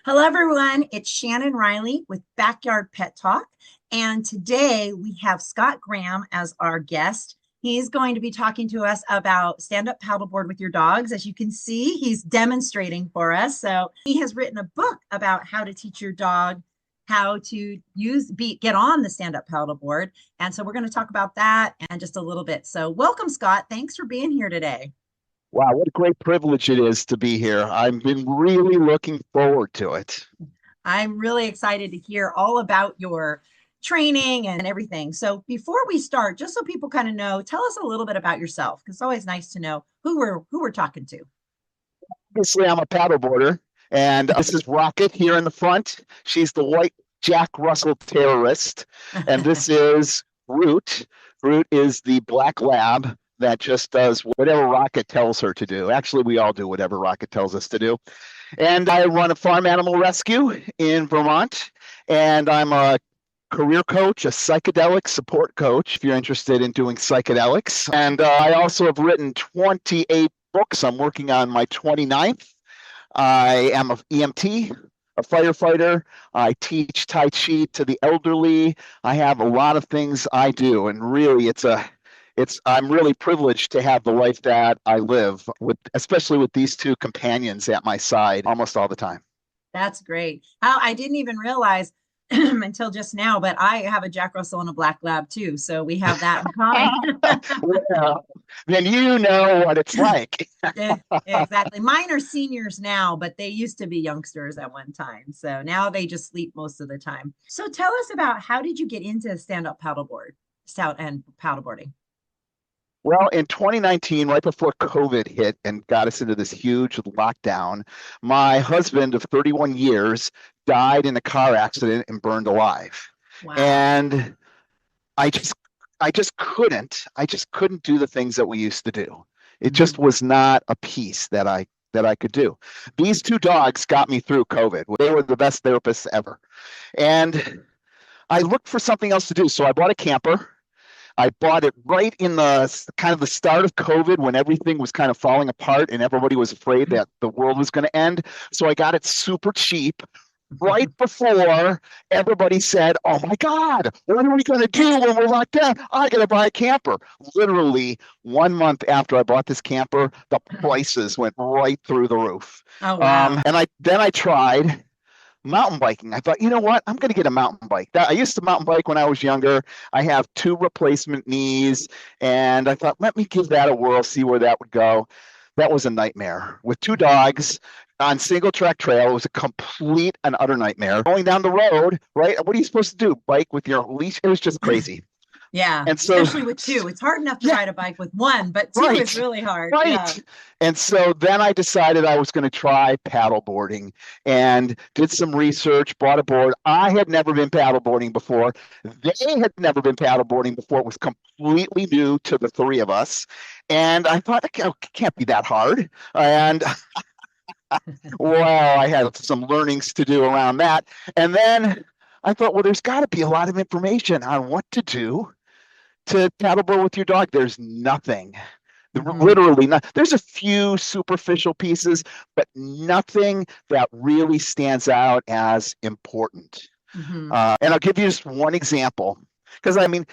Hello, everyone. It's Shannon Riley with Backyard Pet Talk. And today we have Scott Graham as our guest. He's going to be talking to us about stand-up paddleboard with your dogs. As you can see, he's demonstrating for us. So he has written a book about how to teach your dog how to get on the stand-up paddleboard. And so we're going to talk about that and just a little bit. So welcome, Scott. Thanks for being here today. Wow, what a great privilege it is to be here. I've been really looking forward to it. I'm really excited to hear all about your training and everything. So before we start, just so people kind of know, tell us a little bit about yourself, because it's always nice to know who we're talking to. Obviously, I'm a paddleboarder, and this is Rocket here in the front. She's the white Jack Russell terrorist, and this is Root. Root is the black lab that just does whatever Rocket tells her to do. Actually, we all do whatever Rocket tells us to do. And I run a farm animal rescue in Vermont, and I'm a career coach, a psychedelic support coach, if you're interested in doing psychedelics. And I also have written 28 books. I'm working on my 29th. I am an EMT, a firefighter. I teach Tai Chi to the elderly. I have a lot of things I do, and really I'm really privileged to have the life that I live with, especially with these two companions at my side almost all the time. That's great. I didn't even realize until just now, but I have a Jack Russell and a black lab too. So we have that in common. Well, then you know what it's like. Yeah, exactly. Mine are seniors now, but they used to be youngsters at one time. So now they just sleep most of the time. So tell us about, how did you get into stand-up paddleboarding? Well, in 2019, right before COVID hit and got us into this huge lockdown, my husband of 31 years died in a car accident and burned alive. Wow. And I just couldn't do the things that we used to do. It just was not a piece that I could do. These two dogs got me through COVID. They were the best therapists ever. And I looked for something else to do. So I bought a camper. I bought it right in the kind of the start of COVID, when everything was kind of falling apart and everybody was afraid that the world was going to end. So I got it super cheap right before everybody said, "Oh my God, what are we going to do when we're locked down? I got to buy a camper." Literally 1 month after I bought this camper, the prices went right through the roof. Oh, wow. And I tried mountain biking. I thought, you know what? I'm going to get a mountain bike. I used to mountain bike when I was younger. I have 2 replacement knees, and I thought, let me give that a whirl, see where that would go. That was a nightmare. With 2 dogs on single track trail, it was a complete and utter nightmare. Going down the road, right? What are you supposed to do? Bike with your leash? It was just crazy. Yeah, and so, especially with 2. It's hard enough to ride a bike with 1, but 2 is really hard. Right. Yeah. And so then I decided I was going to try paddleboarding and did some research, bought a board. I had never been paddleboarding before. They had never been paddleboarding before. It was completely new to the 3 of us. And I thought, it can't be that hard. And well, I had some learnings to do around that. And then I thought, well, there's got to be a lot of information on what to do to paddleboard with your dog. There's nothing. Literally not. There's a few superficial pieces, but nothing that really stands out as important. And I'll give you just one example, because I mean,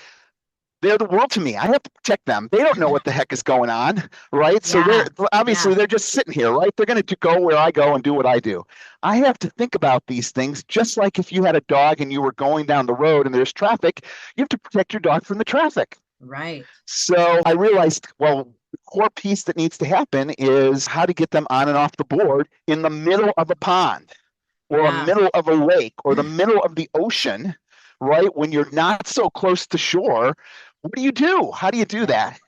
they're the world to me. I have to protect them. They don't know what the heck is going on, right? So they're just sitting here, right? They're going to go where I go and do what I do. I have to think about these things, just like if you had a dog and you were going down the road and there's traffic, you have to protect your dog from the traffic. Right. So I realized, well, the core piece that needs to happen is how to get them on and off the board in the middle of a pond or the middle of a lake or the middle of the ocean, right? When you're not so close to shore. What do you do? How do you do that?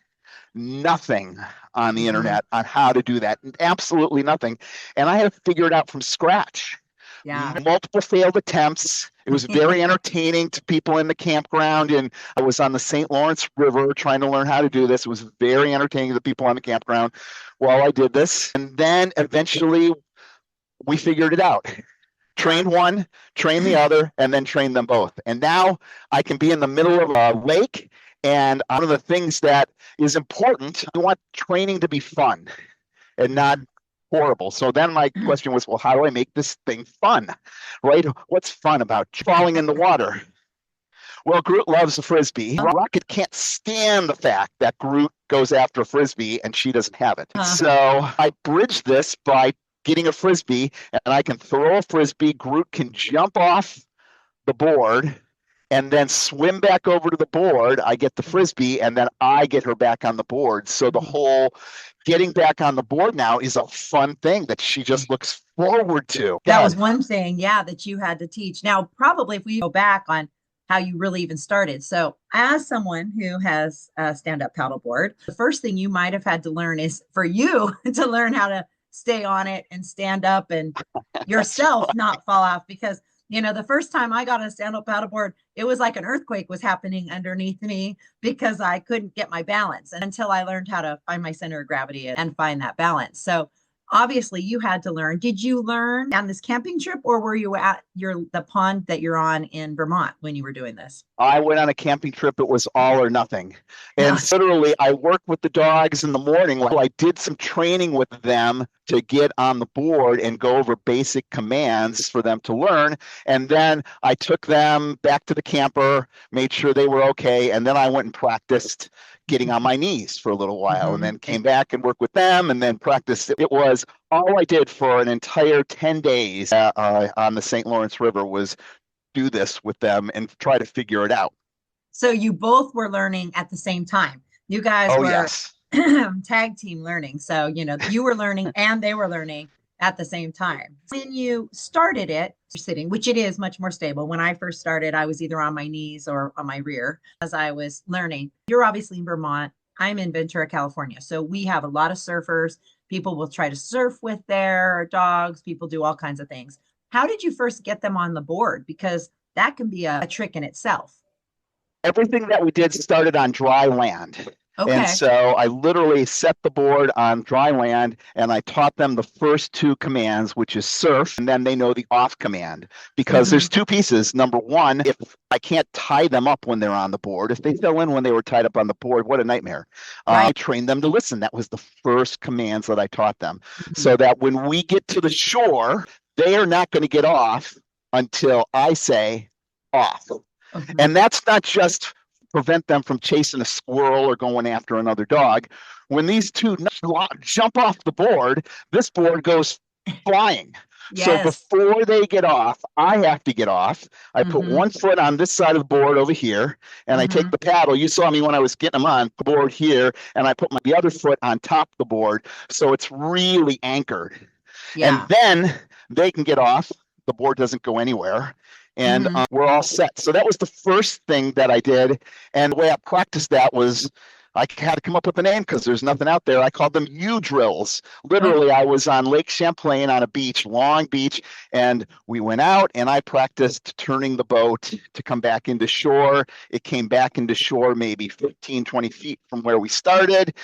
Nothing on the internet on how to do that. Absolutely nothing. And I had to figure it out from scratch. Yeah. Multiple failed attempts. It was very entertaining to people in the campground. And I was on the St. Lawrence River trying to learn how to do this. It was very entertaining to the people on the campground while I did this. And then eventually we figured it out. Train one, train the other, and then train them both. And now I can be in the middle of a lake. And one of the things that is important, you want training to be fun and not horrible. So then my question was, well, how do I make this thing fun, right? What's fun about falling in the water? Well, Groot loves a frisbee. Rocket can't stand the fact that Groot goes after a frisbee and she doesn't have it. So I bridged this by getting a frisbee, and I can throw a frisbee. Groot can jump off the board and then swim back over to the board. I get the frisbee, and then I get her back on the board. So the whole getting back on the board now is a fun thing that she just looks forward to. That was one thing, yeah, that you had to teach. Now, probably if we go back on how you really even started. So as someone who has a stand-up paddleboard, the first thing you might have had to learn is for you to learn how to stay on it and stand up and yourself not fall off. Because, you know, the first time I got on a stand-up paddleboard, it was like an earthquake was happening underneath me because I couldn't get my balance. And until I learned how to find my center of gravity and find that balance. So obviously you had to learn. Did you learn on this camping trip, or were you at the pond that you're on in Vermont when you were doing this? I went on a camping trip. It was all or nothing. And literally, I worked with the dogs in the morning. I did some training with them to get on the board and go over basic commands for them to learn. And then I took them back to the camper, made sure they were okay. And then I went and practiced getting on my knees for a little while, and then came back and worked with them, and then practiced. It was all I did for an entire 10 days on the St. Lawrence River was do this with them and try to figure it out. So you both were learning at the same time. You guys were yes. tag team learning. So, you know, you were learning and they were learning at the same time. When you started it, sitting, which it is much more stable. When I first started, I was either on my knees or on my rear as I was learning. You're obviously in Vermont. I'm in Ventura, California. So we have a lot of surfers. People will try to surf with their dogs. People do all kinds of things. How did you first get them on the board? Because that can be a trick in itself. Everything that we did started on dry land. Okay. And so I literally set the board on dry land, and I taught them the first two commands, which is surf, and then they know the off command. Because there's two pieces. Number one, if I can't tie them up when they're on the board, if they fell in when they were tied up on the board, what a nightmare. I trained them to listen. That was the first commands that I taught them. So that when we get to the shore, they are not going to get off until I say off. And that's not just prevent them from chasing a squirrel or going after another dog. When these two jump off the board, this board goes flying. So before they get off, I have to get off. I put one foot on this side of the board over here, and I take the paddle. You saw me when I was getting them on the board here, and I put the other foot on top of the board. So it's really anchored. And then they can get off. The board doesn't go anywhere. And we're all set. So that was the first thing that I did. And the way I practiced that was I had to come up with a name because there's nothing out there. I called them U-drills. Literally, I was on Lake Champlain on a beach, Long Beach, and we went out and I practiced turning the boat to come back into shore. It came back into shore maybe 15, 20 feet from where we started.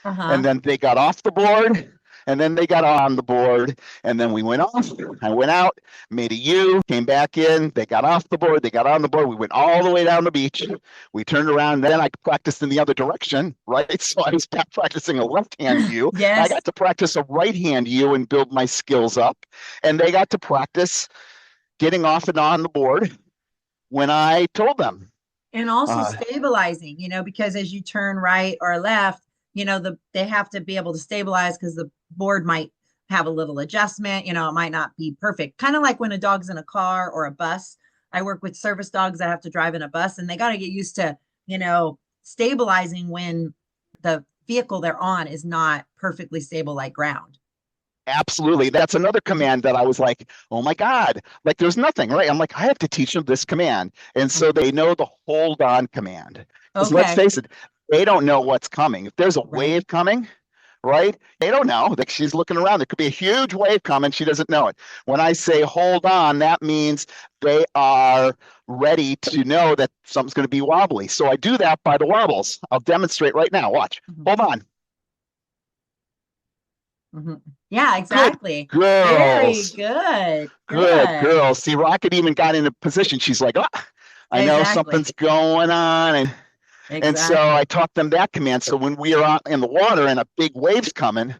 And then they got off the board. And then they got on the board, and then we went off. I went out, made a U, came back in. They got off the board. They got on the board. We went all the way down the beach. We turned around, and then I practiced in the other direction, right? So I was practicing a left-hand U. I got to practice a right-hand U and build my skills up. And they got to practice getting off and on the board when I told them. And also stabilizing, you know, because as you turn right or left, you know, they have to be able to stabilize because the board might have a little adjustment. You know, it might not be perfect. Kind of like when a dog's in a car or a bus. I work with service dogs that have to drive in a bus, and they got to get used to, you know, stabilizing when the vehicle they're on is not perfectly stable like ground. Absolutely. That's another command that I was like, oh my God, like there's nothing, right? I'm like, I have to teach them this command. And so they know the hold on command. Because let's face it, they don't know what's coming. If there's a wave coming, right? They don't know. Like she's looking around. There could be a huge wave coming. She doesn't know it. When I say hold on, that means they are ready to know that something's going to be wobbly. So I do that by the wobbles. I'll demonstrate right now. Watch. Hold on. Yeah, exactly. Good girls. Very good. Good girls. See, Rocket even got in a position. She's like, oh, I know something's going on. And so I taught them that command. So when we are out in the water and a big wave's coming,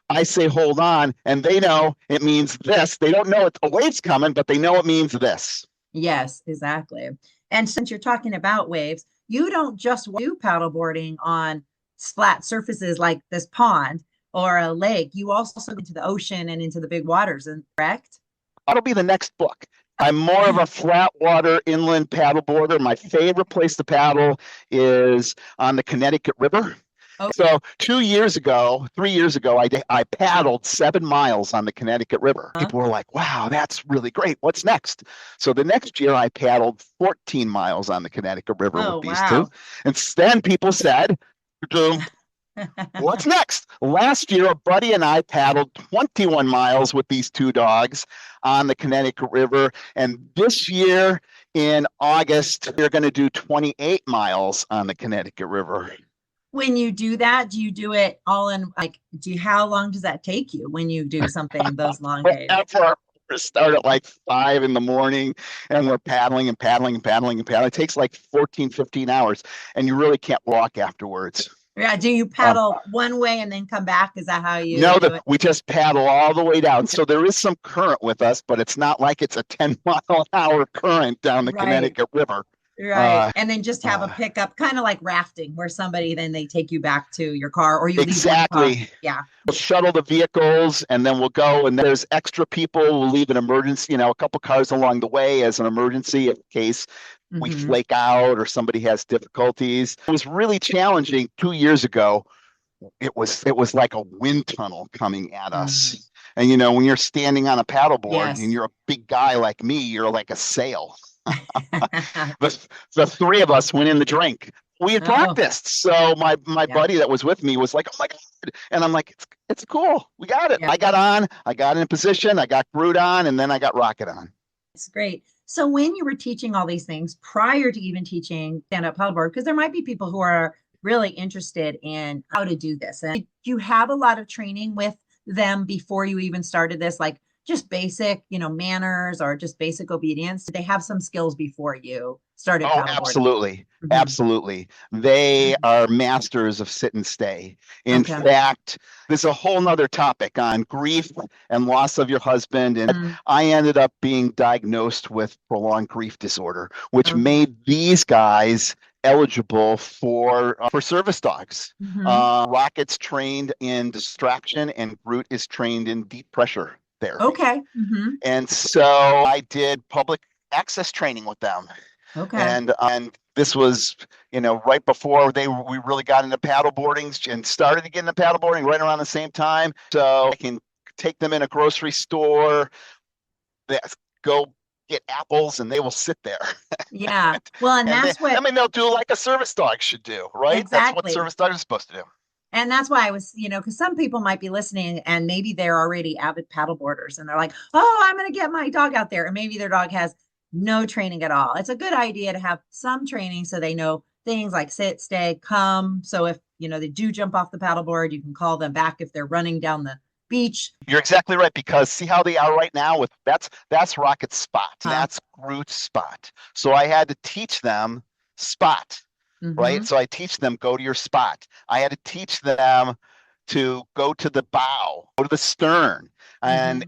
I say hold on, and they know it means this. They don't know a wave's coming, but they know it means this. Yes, exactly. And since you're talking about waves, you don't just do paddleboarding on flat surfaces like this pond or a lake. You also go into the ocean and into the big waters, and correct? That'll be the next book. I'm more of a flat water inland paddleboarder. My favorite place to paddle is on the Connecticut River. Oh, So 2 years ago, 3 years ago, I paddled 7 miles on the Connecticut River. People were like, wow, that's really great. What's next? So the next year I paddled 14 miles on the Connecticut River oh, with these two. wow. And then people said, what's next? Last year, a buddy and I paddled 21 miles with these two dogs on the Connecticut River. And this year in August, they're going to do 28 miles on the Connecticut River. When you do that, do you do it all in like, how long does that take you when you do something those long days? We start at like 5 in the morning and we're paddling and paddling and paddling and paddling. It takes like 14, 15 hours and you really can't walk afterwards. Yeah. Do you paddle one way and then come back? Is that how you No, do it? we just paddle all the way down. So there is some current with us, but it's not like it's a 10-mile-an-hour current down the Connecticut River. Right. And then just have a pickup, kind of like rafting, where somebody then they take you back to your car or you exactly. leave one car. Yeah. We'll shuttle the vehicles and then we'll go and there's extra people. We'll leave an emergency, a couple cars along the way as an emergency in case we flake out or somebody has difficulties. It was really challenging 2 years ago. It was like a wind tunnel coming at us. And when you're standing on a paddleboard and you're a big guy like me, you're like a sail. The three of us went in the drink. We had practiced. So my buddy that was with me was like, oh my God. And I'm like, it's cool. We got it. I got on, I got in a position, I got Groot on, and then I got Rocket on. It's great. So when you were teaching all these things prior to even teaching stand-up paddleboard, because there might be people who are really interested in how to do this. And you have a lot of training with them before you even started this, like just basic, manners or just basic obedience? Did they have some skills before you started paddleboarding? Absolutely. Absolutely. They are masters of sit and stay. In fact, there's a whole nother topic on grief and loss of your husband. And I ended up being diagnosed with prolonged grief disorder, which made these guys eligible for service dogs. Rocket's trained in distraction and Groot is trained in deep pressure therapy. Okay. And so I did public access training with them. Okay. And this was, right before we really got into paddleboarding and started to get into paddleboarding right around the same time. So I can take them in a grocery store, go get apples, and they will sit there. Yeah. Well, and that's they'll do like a service dog should do, right? Exactly. That's what service dogs are supposed to do. And that's why I was, because some people might be listening and maybe they're already avid paddleboarders and they're like, oh, I'm going to get my dog out there. And maybe their dog has no training at all. It's a good idea to have some training so they know things like sit, stay, come. So if, they do jump off the paddleboard, you can call them back if they're running down the beach. You're exactly right, because see how they are right now with that's Rocket's spot. That's Groot's spot. So I had to teach them spot. Right. So I teach them, go to your spot. I had to teach them to go to the bow, go to the stern. And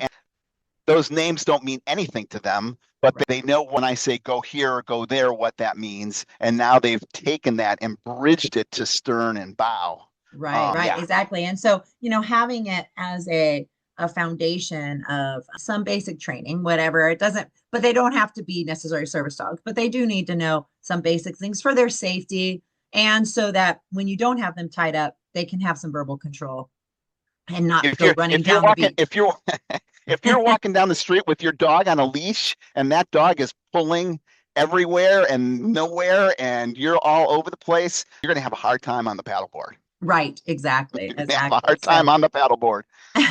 those names don't mean anything to them, but they know when I say go here or go there, what that means. And now they've taken that and bridged it to stern and bow. Right. Exactly. And so, having it as a foundation of some basic training, whatever it doesn't, but they don't have to be necessarily service dogs, but they do need to know some basic things for their safety. And so that when you don't have them tied up, they can have some verbal control and not go running down the beach. If you're walking down the street with your dog on a leash and that dog is pulling everywhere and nowhere and you're all over the place, you're going to have a hard time on the paddleboard. Right. Exactly. Have a hard time on the paddleboard.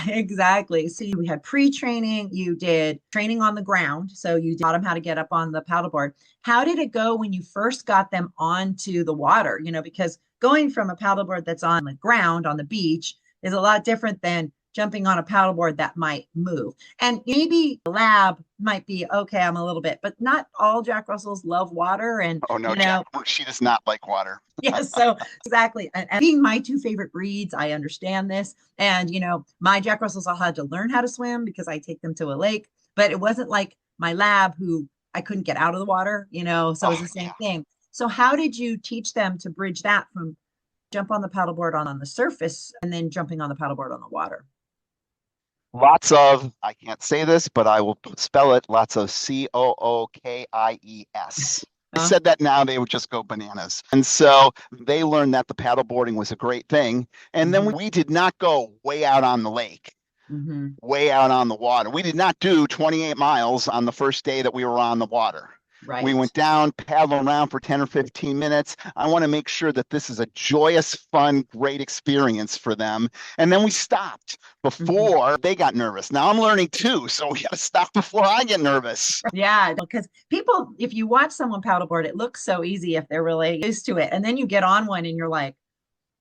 Exactly. So we had pre-training, you did training on the ground. So you taught them how to get up on the paddleboard. How did it go when you first got them onto the water? Because going from a paddleboard that's on the ground on the beach is a lot different than jumping on a paddleboard that might move. And maybe the lab might be okay, I'm a little bit, but not all Jack Russells love water. And, Oh no, Jack, she does not like water. yes, so exactly. And being my two favorite breeds, I understand this. And, my Jack Russells all had to learn how to swim because I take them to a lake, but it wasn't like my lab who I couldn't get out of the water, so it was the same thing. So how did you teach them to bridge that from jump on the paddleboard on the surface and then jumping on the paddleboard on the water? Lots of, I can't say this, but I will spell it, lots of COOKIES. I said that now, they would just go bananas. And so they learned that the paddleboarding was a great thing. And then we did not go way out on the lake, way out on the water. We did not do 28 miles on the first day that we were on the water. Right. We went down, paddled around for 10 or 15 minutes. I want to make sure that this is a joyous, fun, great experience for them. And then we stopped before they got nervous. Now I'm learning too, so we got to stop before I get nervous. Yeah, because people, if you watch someone paddleboard, it looks so easy if they're really used to it. And then you get on one and you're like,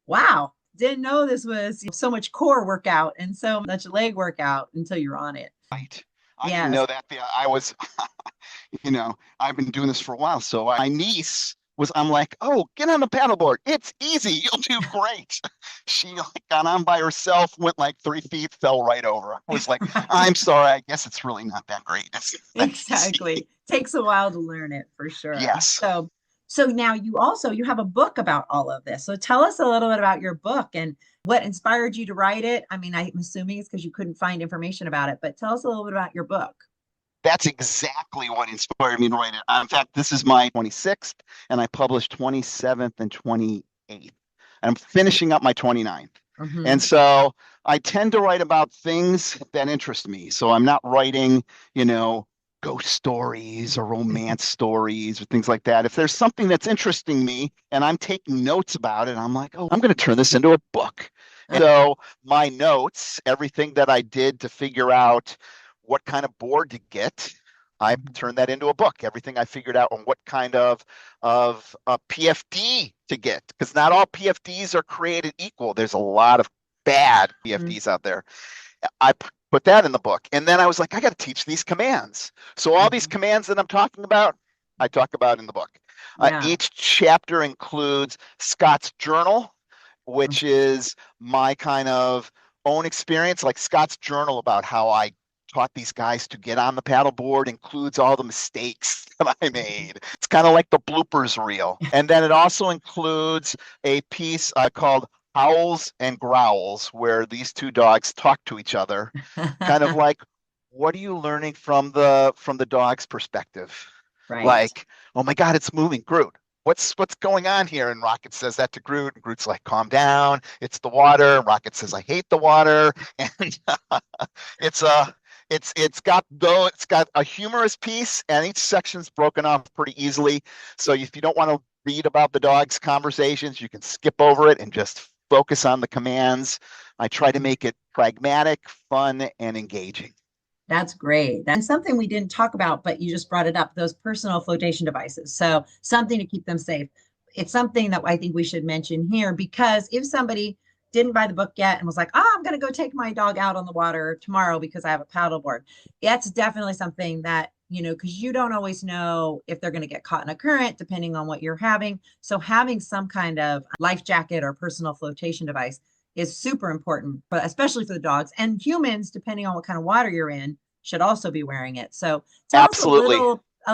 wow, didn't know this was so much core workout and so much leg workout until you're on it. Right. I didn't know that. I was, I've been doing this for a while. So my niece I'm like, oh, get on the paddleboard. It's easy. You'll do great. She got on by herself, went like 3 feet, fell right over. I was like, I'm sorry. I guess it's really not that great. Exactly. Takes a while to learn it for sure. Yes. So now you have a book about all of this. So tell us a little bit about your book and what inspired you to write it. I mean, I'm assuming it's because you couldn't find information about it, but tell us a little bit about your book. That's exactly what inspired me to write it. In fact, this is my 26th, and I published 27th and 28th. And I'm finishing up my 29th. And so I tend to write about things that interest me. So I'm not writing, ghost stories or romance stories or things like that. If there's something that's interesting me and I'm taking notes about it, I'm like, oh, I'm going to turn this into a book. So my notes, everything that I did to figure out what kind of board to get, I turned that into a book. Everything I figured out on what kind of PFD to get, because not all PFDs are created equal. There's a lot of bad PFDs out there. I put that in the book. And then I was like, I got to teach these commands. So all these commands that I'm talking about, I talk about in the book. Each chapter includes Scott's journal, which is my kind of own experience, like Scott's journal about how I taught these guys to get on the paddleboard, includes all the mistakes that I made. It's kind of like the bloopers reel. And then it also includes a piece called Howls and Growls, where these two dogs talk to each other, kind of like, what are you learning from the dog's perspective? Right. Like, oh my God, it's moving, Groot. What's going on here? And Rocket says that to Groot, and Groot's like, calm down. It's the water. And Rocket says, I hate the water. And it's got a humorous piece, and each section's broken off pretty easily. So if you don't want to read about the dog's conversations, you can skip over it and just focus on the commands. I try to make it pragmatic, fun, and engaging. That's great. That's something we didn't talk about, but you just brought it up, those personal flotation devices. So something to keep them safe. It's something that I think we should mention here, because if somebody didn't buy the book yet and was like, oh, I'm going to go take my dog out on the water tomorrow because I have a paddleboard, that's definitely something that, because you don't always know if they're going to get caught in a current, depending on what you're having. So having some kind of life jacket or personal flotation device is super important, but especially for the dogs, and humans, depending on what kind of water you're in, should also be wearing it. So tell us a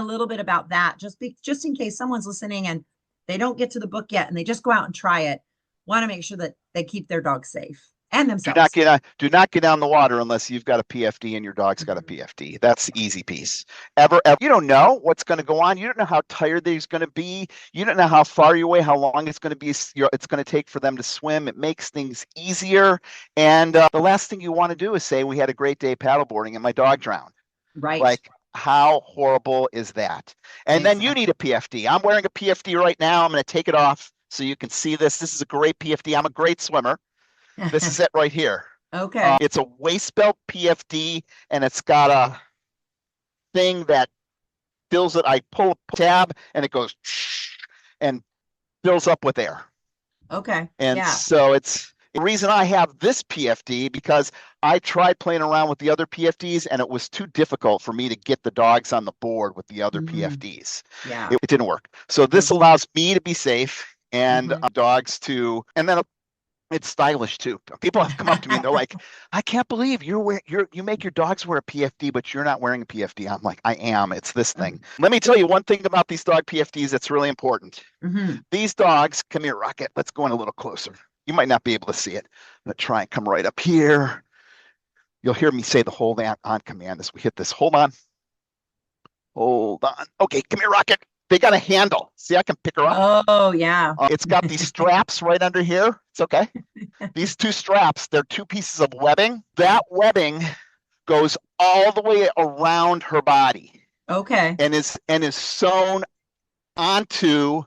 little bit about that, just in case someone's listening and they don't get to the book yet and they just go out and try it. Want to make sure that they keep their dogs safe and themselves. Do not get on the water unless you've got a PFD and your dog's got a PFD. That's the easy piece. Ever. You don't know what's going to go on. You don't know how tired they're going to be. You don't know how far you're away, how long it's going to be. It's going to take for them to swim. It makes things easier. And the last thing you want to do is say, we had a great day paddleboarding and my dog drowned. Right. Like, how horrible is that? And then you need a PFD. I'm wearing a PFD right now. I'm going to take it off so you can see this. This is a great PFD. I'm a great swimmer. This is it right here. Okay. It's a waist belt PFD, and it's got a thing that fills it. I pull a tab, and it goes and fills up with air. Okay. And so it's The reason I have this PFD because I tried playing around with the other PFDs and it was too difficult for me to get the dogs on the board with the other PFDs. Yeah. It didn't work. So this allows me to be safe and dogs to, and then it's stylish too. People have come up to me and they're like, "I can't believe you make your dogs wear a PFD, but you're not wearing a PFD." I'm like, "I am. It's this thing." Let me tell you one thing about these dog PFDs that's really important. These dogs, come here, Rocket. Let's go in a little closer. You might not be able to see it. I'm gonna try and come right up here. You'll hear me say the hold on command as we hit this. Hold on. Hold on. Okay, come here, Rocket. They got a handle. See, I can pick her up. Oh, yeah. It's got these straps right under here. It's okay. These two straps, they're two pieces of webbing. That webbing goes all the way around her body. Okay. And is sewn onto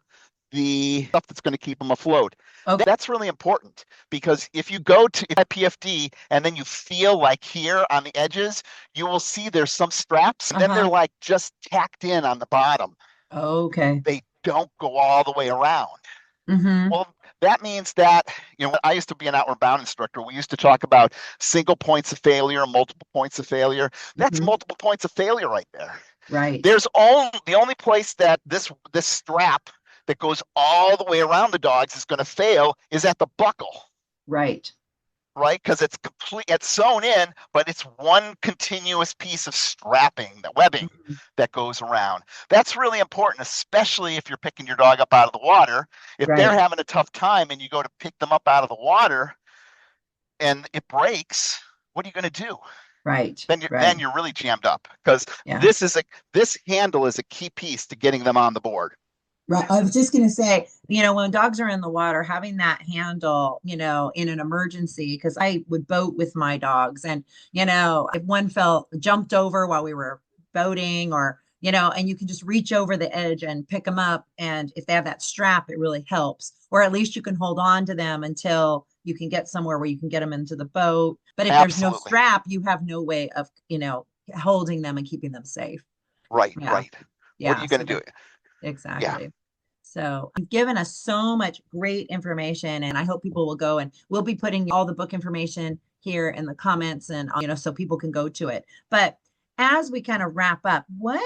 the stuff that's going to keep them afloat. Okay. That's really important because if you go to a PFD and then you feel like here on the edges, you will see there's some straps and then they're like just tacked in on the bottom. Okay. They don't go all the way around. Well, that means that, I used to be an outward bound instructor. We used to talk about single points of failure, multiple points of failure. That's multiple points of failure right there. Right. There's the only place that this strap that goes all the way around the dogs is going to fail is at the buckle. Right. Right? Because it's sewn in, but it's one continuous piece of strapping, the webbing that goes around. That's really important, especially if you're picking your dog up out of the water. If they're having a tough time and you go to pick them up out of the water and it breaks, what are you going to do? Right. Then you're really jammed up because this handle is a key piece to getting them on the board. Right. I was just going to say, when dogs are in the water, having that handle, in an emergency, because I would boat with my dogs and, if one jumped over while we were boating or, and you can just reach over the edge and pick them up. And if they have that strap, it really helps. Or at least you can hold on to them until you can get somewhere where you can get them into the boat. But if there's no strap, you have no way of, holding them and keeping them safe. Right. Right. Yeah. What are you going to do? Exactly. Yeah. So you've given us so much great information and I hope people will go and we'll be putting all the book information here in the comments and, so people can go to it. But as we kind of wrap up, do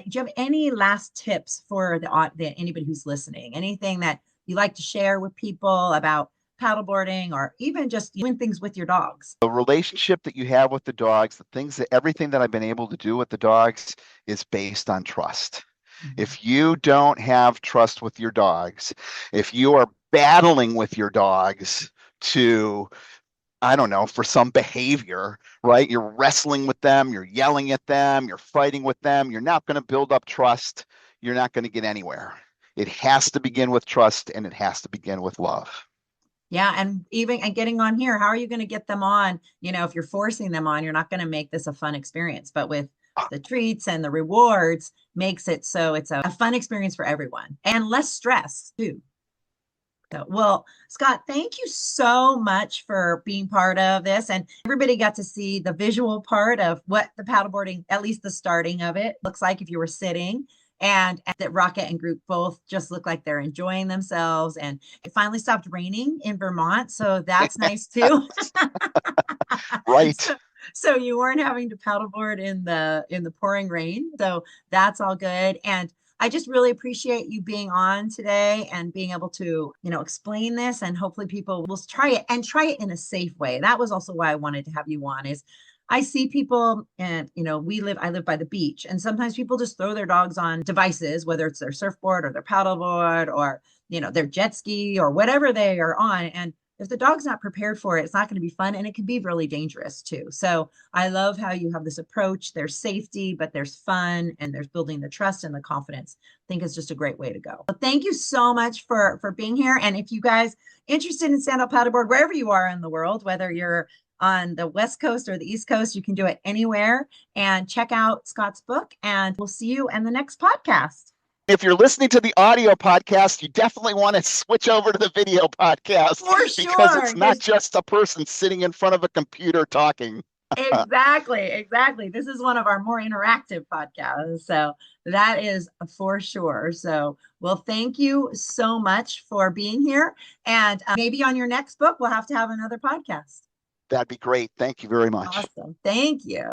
you have any last tips for anybody who's listening? Anything that you like to share with people about paddleboarding or even just doing things with your dogs? The relationship that you have with the dogs, everything that I've been able to do with the dogs is based on trust. If you don't have trust with your dogs, if you are battling with your dogs for some behavior, right? You're wrestling with them, you're yelling at them, you're fighting with them, you're not going to build up trust. You're not going to get anywhere. It has to begin with trust and it has to begin with love. Yeah. And getting on here, how are you going to get them on? If you're forcing them on, you're not going to make this a fun experience, but with the treats and the rewards makes it so it's a fun experience for everyone and less stress too. So, well, Scott, thank you so much for being part of this. And everybody got to see the visual part of what the paddleboarding, at least the starting of it, looks like if you were sitting. And that Rocket and Group both just look like they're enjoying themselves. And it finally stopped raining in Vermont. So that's nice too. Right. So you weren't having to paddleboard in the pouring rain. So that's all good. And I just really appreciate you being on today and being able to, explain this and hopefully people will try it in a safe way. That was also why I wanted to have you on is I see people and, I live by the beach and sometimes people just throw their dogs on devices, whether it's their surfboard or their paddleboard or, their jet ski or whatever they are on. And if the dog's not prepared for it, it's not going to be fun and it can be really dangerous too. So I love how you have this approach. There's safety, but there's fun and there's building the trust and the confidence. I think it's just a great way to go. Well, thank you so much for being here. And if you guys interested in stand-up paddleboard, wherever you are in the world, whether you're on the West Coast or the East Coast, you can do it anywhere and check out Scott's book and we'll see you in the next podcast. If you're listening to the audio podcast, you definitely want to switch over to the video podcast For sure, because it's not just a person sitting in front of a computer talking. Exactly. This is one of our more interactive podcasts. So that is for sure. So, well, thank you so much for being here. And maybe on your next book, we'll have to have another podcast. That'd be great. Thank you very much. Awesome. Thank you.